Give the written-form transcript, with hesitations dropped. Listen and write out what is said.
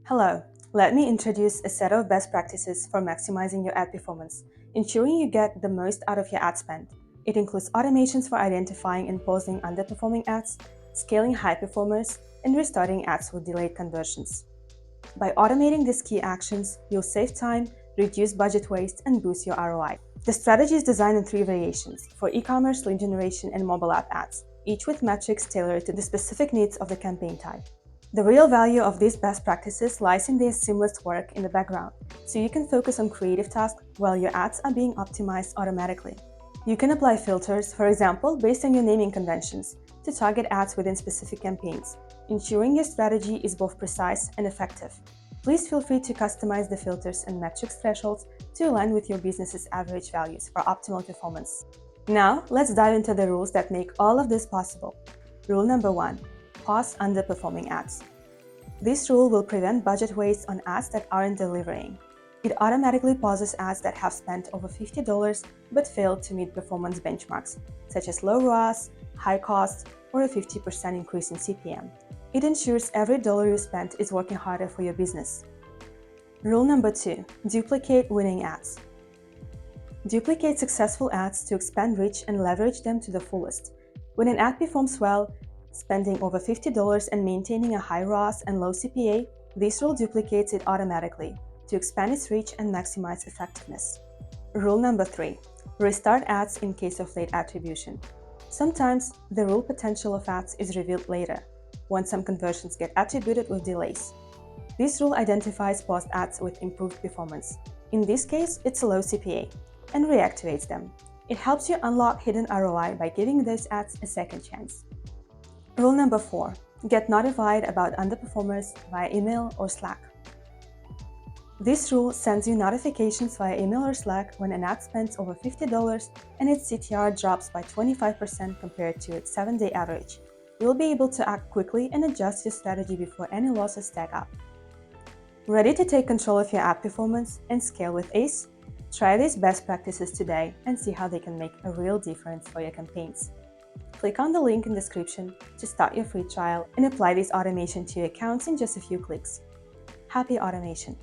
Hello, let me introduce a set of best practices for maximizing your ad performance, ensuring you get the most out of your ad spend. It includes automations for identifying and pausing underperforming ads, scaling high performers, and restarting ads with delayed conversions. By automating these key actions, you'll save time, reduce budget waste, and boost your ROI. The strategy is designed in three variations for e-commerce, lead generation, and mobile app ads, each with metrics tailored to the specific needs of the campaign type. The real value of these best practices lies in their seamless work in the background, so you can focus on creative tasks while your ads are being optimized automatically. You can apply filters, for example, based on your naming conventions, to target ads within specific campaigns, ensuring your strategy is both precise and effective. Please feel free to customize the filters and metrics thresholds to align with your business's average values for optimal performance. Now, let's dive into the rules that make all of this possible. Rule number 1. Pause underperforming ads. This rule will prevent budget waste on ads that aren't delivering. It automatically pauses ads that have spent over $50 but failed to meet performance benchmarks, such as low ROAS, high costs, or a 50% increase in CPM. It ensures every dollar you spent is working harder for your business. Rule number 2. Duplicate winning ads. Duplicate successful ads to expand reach and leverage them to the fullest. When an ad performs well, spending over $50 and maintaining a high ROAS and low CPA, this rule duplicates it automatically to expand its reach and maximize effectiveness. Rule number 3. Restart ads in case of late attribution. Sometimes, the real potential of ads is revealed later, when some conversions get attributed with delays. This rule identifies paused ads with improved performance. In this case, it's a low CPA, and reactivates them. It helps you unlock hidden ROI by giving those ads a second chance. Rule number 4. Get notified about underperformers via email or Slack. This rule sends you notifications via email or Slack when an ad spends over $50 and its CTR drops by 25% compared to its 7-day average. You'll be able to act quickly and adjust your strategy before any losses stack up. Ready to take control of your ad performance and scale with ACE? Try these best practices today and see how they can make a real difference for your campaigns. Click on the link in the description to start your free trial and apply this automation to your accounts in just a few clicks. Happy automation!